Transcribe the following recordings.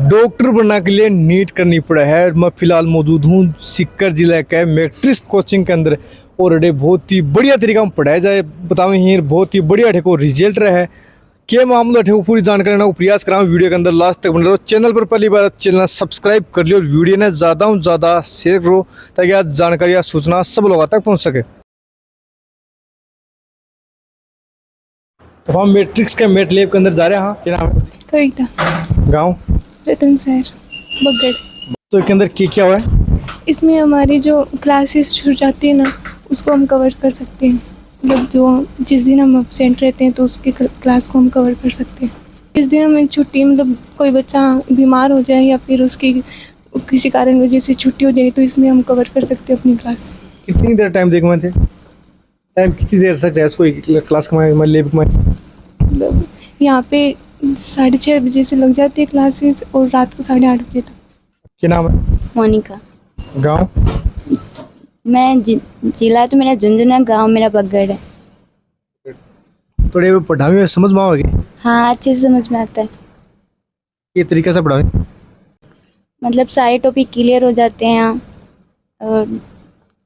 Doctor बनने के लिए नीट करनी पड़ा है। मैं फिलहाल मौजूद हूँ सीकर जिले के मैट्रिक्स कोचिंग के अंदर और अरे बहुत ही बढ़िया तरीका में पढ़ाया जाए बताऊँ ही बहुत ही बढ़िया ठेको रिजल्ट रहा है क्या मामला ठेको पूरी जानकारी लेना प्रयास कराऊँ। वीडियो के अंदर लास्ट तक बने रहो। चैनल पर पहली बार चैनल सब्सक्राइब कर लियो और वीडियो ने ज़्यादा से ज़्यादा शेयर करो ताकि आज जानकारी या सूचना सब लोगों तक पहुँच सके। तो हम मैट्रिक्स के मेट लैब के अंदर जा रहे हैं। हाँ क्या नाम है? कविता। गाँव रतन सर बगड़। तो इसके अंदर क्या हुआ है? इसमें हमारी जो क्लासेस छूट जाती है ना उसको हम कवर कर सकते हैं। मतलब जो जिस दिन हम एब्सेंट रहते हैं तो उसकी क्लास को हम कवर कर सकते हैं। इस दिन हम एक छुट्टी मतलब कोई बच्चा बीमार हो जाए या फिर उसकी किसी कारण वजह से छुट्टी हो जाए तो इसमें हम कवर कर सकते हैं अपनी क्लास। कितनी देर टाइम देखो थे? टाइम कितनी देर तक है इसको क्लास में लैब में? मतलब यहाँ पे 6:30 बजे से लग जाती है क्लासेस और रात को 8:30 बजे तक। क्या नाम है? मोनिका। गाँव? मैं जिला तो मेरा झुंझुनू, गांव मेरा बगड़ है। थोड़े पढ़ाई में समझ में आओगे? हाँ, अच्छे से समझ में आता है। ये तरीके से पढ़ाओगे? मतलब सारे टॉपिक क्लियर हो जाते हैं यहाँ। और तो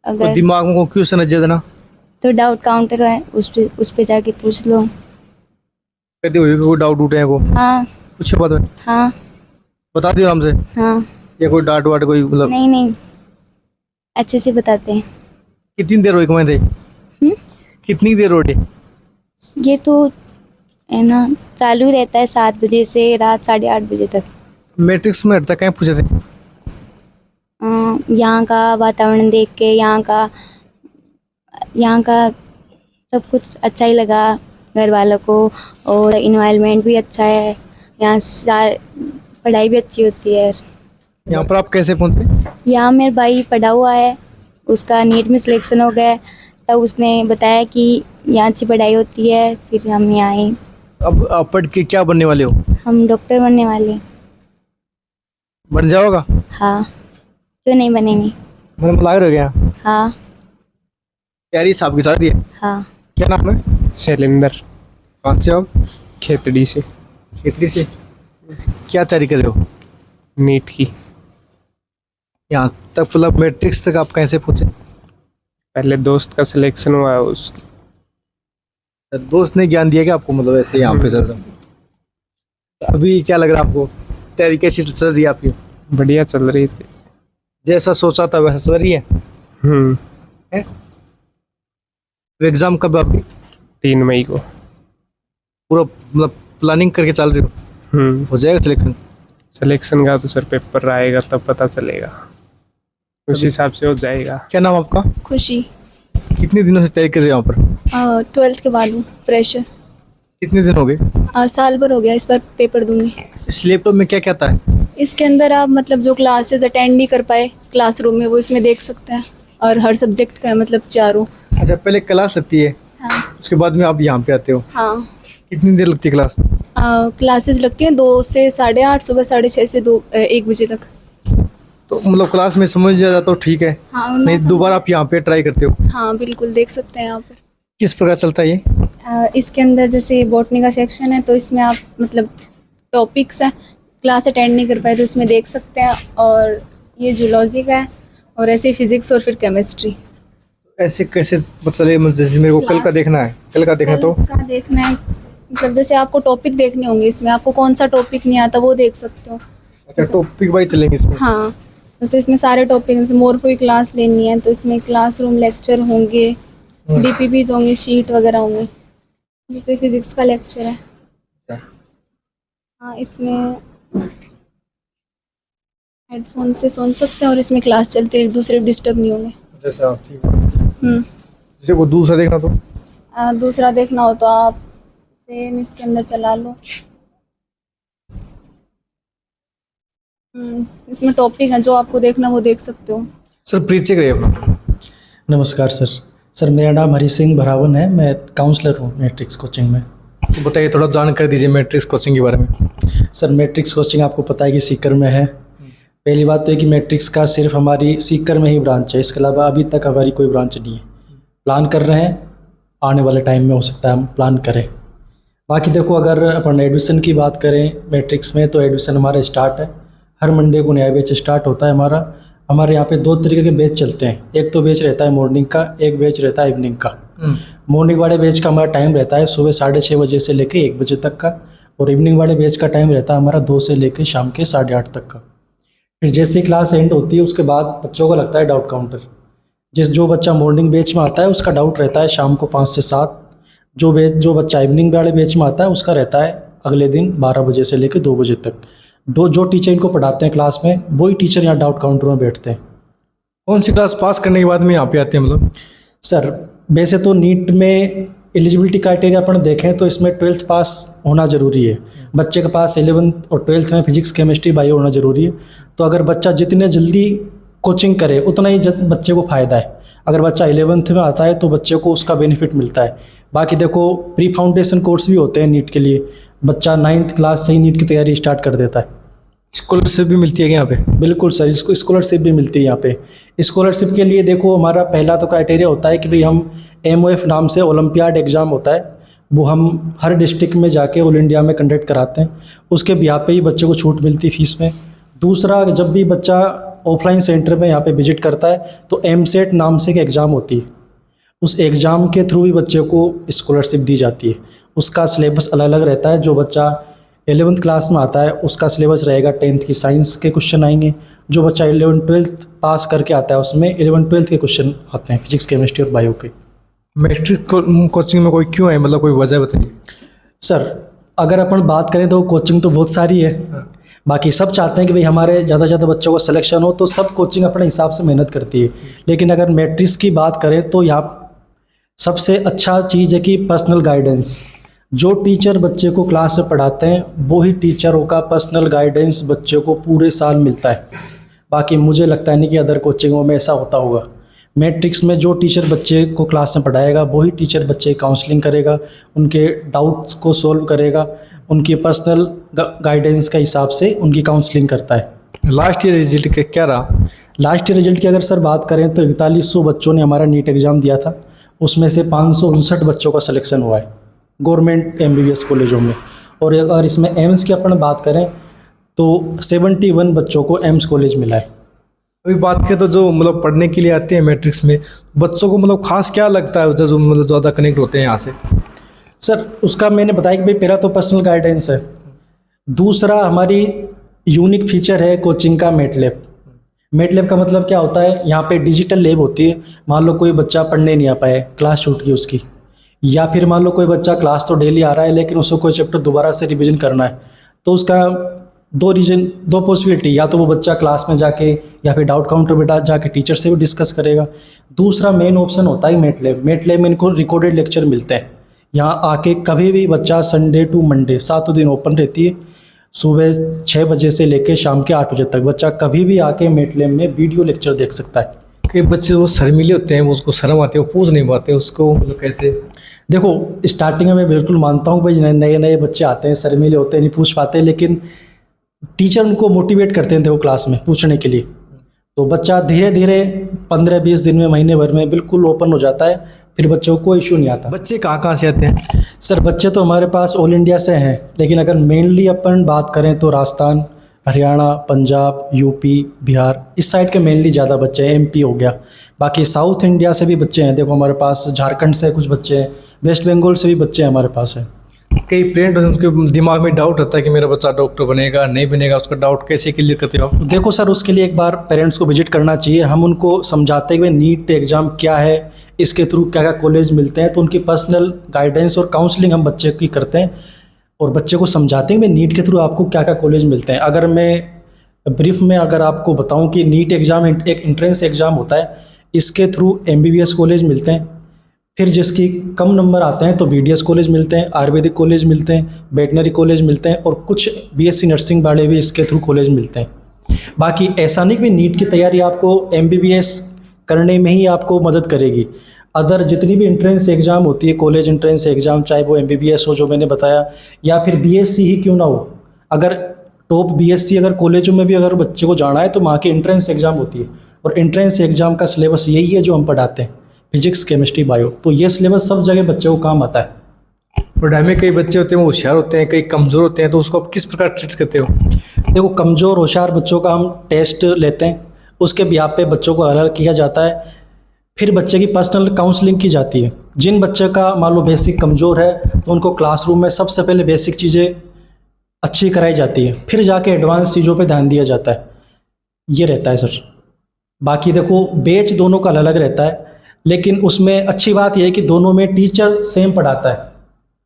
अगर दिमाग में क्वेश्चन है देना तो डाउट काउंटर है, उस पे जाके पूछ लो। कहते हुए कोई डाउट उठे को हाँ पूछे बात में हाँ बता दियो हमसे हाँ। या कोई डांट वाट कोई मतलब? नहीं, अच्छे से बताते हैं। कितनी देर हुई थे? कितनी देर हो रही? ये तो है ना चालू रहता है 7 बजे से रात 8:30 बजे तक। मैट्रिक्स में तक कहीं पूछे थे? यहाँ का वातावरण देख के यहाँ का सब कुछ अच्छा ही लगा घर वालों को। और इन्वायरमेंट भी अच्छा है यहाँ, पढ़ाई भी अच्छी होती है। यहाँ पर आप कैसे पहुँचे? यहाँ मेरा भाई पढ़ा हुआ है, उसका नीट में सिलेक्शन हो गया तब उसने बताया कि यहाँ अच्छी पढ़ाई होती है, फिर हम यहाँ आए। अब आप पढ़ के क्या बनने वाले हो? हम डॉक्टर बनने वाले हैं। बन जाओगा? हाँ, क्यों नहीं बनेंगे। मतलब लाग रह गया। हाँ तैयारी साहब की सारी है? हाँ। क्या नाम है? शैलेंद्र। कहाँ से आप? खेतड़ी से। खेतरी से। क्या तैयारी कर रहे हो? नीट की। यहाँ तक मतलब मैट्रिक्स तक आप कैसे पहुँचे? पहले दोस्त का सिलेक्शन हुआ, उस दोस्त ने ज्ञान दिया कि आपको मतलब ऐसे यहाँ पे सर? अभी क्या लग रहा है आपको? तैयारी कैसी चल रही है आपकी? बढ़िया चल रही थी। जैसा सोचा था वैसा चल रही है? एग्जाम कब आपकी? 3 मई को। पूरा मतलब प्लानिंग करके चल रही हो? हो जाएगा सिलेक्शन? सिलेक्शन का तो सर पेपर आएगा तब पता चलेगा, उस हिसाब से हो जाएगा। क्या नाम आपका? खुशी। कितने दिनों से तैयारी कर रहे हो यहाँ पर? 12th के बाद हूँ फ्रेशर। कितने दिन हो गए? साल भर हो गया, इस बार पेपर दूंगी। इस लैपटॉप में क्या क्या आता है? इसके अंदर आप मतलब जो क्लासेस अटेंड नहीं कर पाए क्लासरूम में वो इसमें देख सकते हैं और हर सब्जेक्ट का है मतलब चारों। अच्छा, पहले क्लास लगती है? हाँ उसके बाद में आप यहाँ पे आते हो? हाँ। कितनी देर लगती है क्लास? क्लासेस लगती हैं 2 से 8:30, सुबह 6:30 से 1 बजे तक। तो मतलब क्लास में समझ जाता तो ठीक है। हाँ नहीं दोबारा आप यहाँ पे ट्राई करते हो? हाँ बिल्कुल देख सकते हैं यहाँ पर। किस प्रकार चलता है ये? इसके अंदर जैसे बॉटनी का सेक्शन है तो इसमें आप मतलब टॉपिक्स हैं, क्लास अटेंड नहीं कर पाए तो इसमें देख सकते हैं। और ये जूलॉजी का है और ऐसे फिजिक्स और फिर केमिस्ट्री। ऐसे कैसे मतलब जैसे मेरे को कल का देखना है, कल का देखना तो का देखना है मतलब जैसे आपको टॉपिक देखने होंगे इसमें, आपको कौन सा टॉपिक नहीं आता वो देख सकते हो। अच्छा टॉपिक वाइज चलेंगे इसमें? हाँ, जैसे इसमें सारे टॉपिक, जैसे मोर की क्लास लेनी है तो इसमें क्लासरूम लेक्चर होंगे, डीपीपीज होंगे, शीट वगैरह होंगे। जैसे फिजिक्स का लेक्चर है। हाँ, इसमें हेडफोन से सुन सकते हैं और इसमें क्लास चलती है, एक दूसरे डिस्टर्ब नहीं होंगे। जैसा ठीक है। जैसे वो दूसरा देखना तो? दूसरा देखना हो तो आप सेम इसके अंदर चला लो। इसमें टॉपिक है जो आपको देखना वो देख सकते हो। सर परिचय करिए अपना। नमस्कार सर मेरा नाम हरी सिंह भरावन है, मैं काउंसलर हूँ मैट्रिक्स कोचिंग में। तो बताइए थोड़ा जानकारी दीजिए मैट्रिक्स कोचिंग के बारे में। सर मैट्रिक्स कोचिंग आपको पता है कि सीकर में है। पहली बात तो है कि मैट्रिक्स का सिर्फ हमारी सीकर में ही ब्रांच है, इसके अलावा अभी तक हमारी कोई ब्रांच नहीं है। प्लान कर रहे हैं, आने वाले टाइम में हो सकता है हम प्लान करें। बाकी देखो, अगर अपन एडमिशन की बात करें मैट्रिक्स में तो एडमिशन हमारा स्टार्ट है हर मंडे को नया बैच स्टार्ट होता है हमारा। हमारे यहाँ पे 2 तरीके के बैच चलते हैं, एक तो बैच रहता है मॉर्निंग का, एक बैच रहता है इवनिंग का। मॉर्निंग वाले बैच का हमारा टाइम रहता है सुबह 6:30 बजे से लेकर 1 बजे तक का, और इवनिंग वाले बैच का टाइम रहता है हमारा 2 से लेकर शाम के 8:30 तक का। फिर जैसे क्लास एंड होती है उसके बाद बच्चों को लगता है डाउट काउंटर। जो बच्चा मॉर्निंग बैच में आता है उसका डाउट रहता है शाम को 5 से 7। जो बच्चा इवनिंग वाले बैच में आता है उसका रहता है अगले दिन 12 बजे से लेकर 2 बजे तक। जो टीचर इनको पढ़ाते हैं क्लास में वही टीचर यहाँ डाउट काउंटर में बैठते हैं। कौन सी क्लास पास करने के बाद में यहाँ पे आते हैं मतलब? सर वैसे तो नीट में एलिजिबिलिटी क्राइटेरिया अपन देखें तो इसमें 12th पास होना ज़रूरी है। बच्चे के पास 11th और 12th में फिजिक्स केमिस्ट्री बायो होना ज़रूरी है। तो अगर बच्चा जितने जल्दी कोचिंग करे उतना ही बच्चे को फ़ायदा है। अगर बच्चा 11th में आता है तो बच्चे को उसका बेनिफिट मिलता है। बाकी देखो प्री फाउंडेशन कोर्स भी होते हैं नीट के लिए, बच्चा 9th क्लास से ही नीट की तैयारी स्टार्ट कर देता है। स्कॉलरशिप भी मिलती है क्या यहाँ पे? बिल्कुल सर, इसको स्कॉलरशिप भी मिलती है यहाँ पे। स्कॉलरशिप के लिए देखो हमारा पहला तो क्राइटेरिया होता है कि भाई हम MOF नाम से ओलंपियाड एग्ज़ाम होता है, वो हम हर डिस्ट्रिक्ट में जाके ऑल इंडिया में कंडक्ट कराते हैं। उसके बिहाफ पे ही बच्चे को छूट मिलती है फीस में। दूसरा, जब भी बच्चा ऑफलाइन सेंटर में यहाँ पे विजिट करता है तो MCET नाम से एक एग्ज़ाम होती है, उस एग्ज़ाम के थ्रू भी बच्चे को स्कॉलरशिप दी जाती है। उसका सिलेबस अलग अलग रहता है। जो बच्चा 11th क्लास में आता है उसका सिलेबस रहेगा 10th की साइंस के क्वेश्चन आएंगे। जो बच्चा 11th-12th पास करके आता है उसमें 11th-12th के क्वेश्चन आते हैं फिजिक्स केमिस्ट्री और बायो के। मैट्रिक कोचिंग में कोई क्यों है, मतलब कोई वजह बताइए। सर अगर अपन बात करें तो कोचिंग तो बहुत सारी है, बाकी सब चाहते हैं कि भाई हमारे ज़्यादा से ज़्यादा बच्चों को सिलेक्शन हो, तो सब कोचिंग अपने हिसाब से मेहनत करती है। लेकिन अगर मैट्रिक्स की बात करें तो यहाँ सबसे अच्छा चीज़ है कि पर्सनल गाइडेंस। जो टीचर बच्चे को क्लास में पढ़ाते हैं वही टीचरों का पर्सनल गाइडेंस बच्चे को पूरे साल मिलता है। बाकी मुझे लगता है नहीं कि अदर कोचिंगों में ऐसा होता होगा। मैट्रिक्स में जो टीचर बच्चे को क्लास में पढ़ाएगा वही टीचर बच्चे की काउंसलिंग करेगा, उनके डाउट्स को सोल्व करेगा, उनकी पर्सनल गाइडेंस के हिसाब से उनकी काउंसलिंग करता है। लास्ट ईयर रिजल्ट क्या रहा? लास्ट ईयर रिजल्ट की अगर सर बात करें तो 4100 बच्चों ने हमारा नीट एग्ज़ाम दिया था। उसमें से 559 बच्चों का सिलेक्शन हुआ है गवर्नमेंट MBBS कॉलेजों में। और अगर इसमें एम्स की अपन बात करें तो 71 बच्चों को एम्स कॉलेज मिला है। अभी बात करें तो जो मतलब पढ़ने के लिए आते हैं मैट्रिक्स में, बच्चों को मतलब खास क्या लगता है जो मतलब ज़्यादा कनेक्ट होते हैं यहाँ से? सर उसका मैंने बताया कि भाई पहला तो पर्सनल गाइडेंस है। दूसरा हमारी यूनिक फीचर है कोचिंग का मेटलैब। मेटलैब का मतलब क्या होता है, यहाँ पे डिजिटल लैब होती है। मान लो कोई बच्चा पढ़ने नहीं आ पाए, क्लास छूट गई उसकी, या फिर मान लो कोई बच्चा क्लास तो डेली आ रहा है लेकिन उसको कोई चैप्टर दोबारा से रिवीजन करना है, तो उसका दो पॉसिबिलिटी, या तो वो बच्चा क्लास में जाके या फिर डाउट काउंटर पे जाके टीचर से भी डिस्कस करेगा। दूसरा मेन ऑप्शन होता है मेटलैब। मेटलैब में इनको रिकॉर्डेड लेक्चर मिलते हैं। यहाँ आके कभी भी बच्चा संडे टू मंडे 7 दिन ओपन रहती है, सुबह 6 बजे से लेकर शाम के 8 बजे तक बच्चा कभी भी आके मेटलैब में वीडियो लेक्चर देख सकता है। कई बच्चे वो शर्मीले होते हैं, वो उसको शर्म आती है, वो पूछ नहीं पाते उसको, मतलब कैसे? देखो स्टार्टिंग में मैं बिल्कुल मानता हूँ भाई नए बच्चे आते हैं, शर्मीले होते हैं, नहीं पूछ पाते, लेकिन टीचर उनको मोटिवेट करते हैं देखो क्लास में पूछने के लिए। तो बच्चा धीरे धीरे 15-20 दिन में, महीने भर में बिल्कुल ओपन हो जाता है, फिर बच्चों को कोई इशू नहीं आता। बच्चे कहाँ से आते हैं? सर बच्चे तो हमारे पास ऑल इंडिया से हैं, लेकिन अगर मेनली अपन बात करें तो राजस्थान, हरियाणा, पंजाब, यूपी, बिहार, इस साइड के मेनली ज़्यादा बच्चे हैं। MP हो गया, बाकी साउथ इंडिया से भी बच्चे हैं। देखो हमारे पास झारखंड से कुछ बच्चे हैं, वेस्ट बंगाल से भी बच्चे हमारे पास हैं। कई पेरेंट उसके दिमाग में डाउट होता है कि मेरा बच्चा डॉक्टर बनेगा नहीं बनेगा, उसका डाउट कैसे क्लियर करते हो आप? देखो सर उसके लिए एक बार पेरेंट्स को विजिट करना चाहिए। हम उनको समझाते हैं कि नीट एग्ज़ाम क्या है, इसके थ्रू क्या क्या कॉलेज मिलते हैं, तो उनकी पर्सनल गाइडेंस और काउंसलिंग हम बच्चे की करते हैं और बच्चे को समझाते हैं कि नीट के थ्रू आपको क्या क्या कॉलेज मिलते हैं। अगर मैं ब्रीफ में अगर आपको बताऊं कि नीट एग्ज़ाम एक एंट्रेंस एग्ज़ाम होता है, इसके थ्रू MBBS कॉलेज मिलते हैं। फिर जिसकी कम नंबर आते हैं तो BDS कॉलेज मिलते हैं, आयुर्वेदिक कॉलेज मिलते हैं, वेटनरी कॉलेज मिलते हैं, और कुछ BSc नर्सिंग वाले भी इसके थ्रू कॉलेज मिलते हैं। बाकी ऐसा नहीं कि नीट की तैयारी आपको MBBS करने में ही आपको मदद करेगी। अदर जितनी भी एंट्रेंस एग्ज़ाम होती है, कॉलेज एंट्रेंस एग्ज़ाम, चाहे वो MBBS हो जो मैंने बताया, या फिर BSc ही क्यों ना हो, अगर टॉप BSc अगर कॉलेजों में भी अगर बच्चे को जाना है तो वहाँ की एंट्रेंस एग्ज़ाम होती है, और एंट्रेंस एग्ज़ाम का सिलेबस यही है जो हम पढ़ाते हैं, फिजिक्स केमिस्ट्री बायो। तो ये सिलेबस सब जगह बच्चों को काम आता है। पढ़ाई में कई बच्चे होते हैं वो होशियार होते हैं, कई कमज़ोर होते हैं, तो उसको आप किस प्रकार ट्रीट करते हो? देखो, कमज़ोर होशियार बच्चों का हम टेस्ट लेते हैं, उसके बिहाफ पे बच्चों को अलग किया जाता है, फिर बच्चे की पर्सनल काउंसलिंग की जाती है। जिन बच्चे का मान लो बेसिक कमज़ोर है तो उनको क्लासरूम में सबसे पहले बेसिक चीज़ें अच्छी कराई जाती है, फिर जाके एडवांस चीज़ों पे ध्यान दिया जाता है। ये रहता है सर। बाकी देखो, बैच दोनों का अलग रहता है, लेकिन उसमें अच्छी बात यह है कि दोनों में टीचर सेम पढ़ाता है।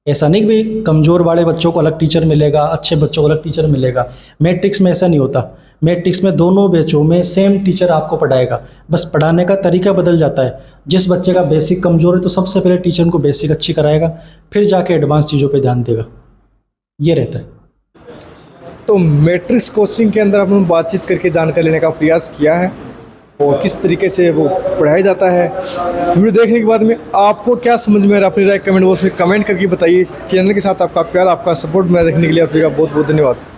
ऐसा नहीं कि भाई कमज़ोर वाले बच्चों को अलग टीचर मिलेगा, अच्छे बच्चों को अलग टीचर मिलेगा। मैट्रिक्स में ऐसा नहीं होता। मैट्रिक्स में दोनों बैचों में सेम टीचर आपको पढ़ाएगा, बस पढ़ाने का तरीका बदल जाता है। जिस बच्चे का बेसिक कमज़ोर है तो सबसे पहले टीचर उनको बेसिक अच्छी कराएगा, फिर जाके एडवांस चीज़ों पे ध्यान देगा। ये रहता है। तो मैट्रिक्स कोचिंग के अंदर आपने बातचीत करके जानकारी लेने का प्रयास किया है और किस तरीके से वो पढ़ाया जाता है। वीडियो देखने के बाद में आपको क्या समझ में आ रहा है, अपनी राय कमेंट बॉक्स में कमेंट करके बताइए। चैनल के साथ आपका प्यार, आपका सपोर्ट में रखने के लिए आपका बहुत बहुत धन्यवाद।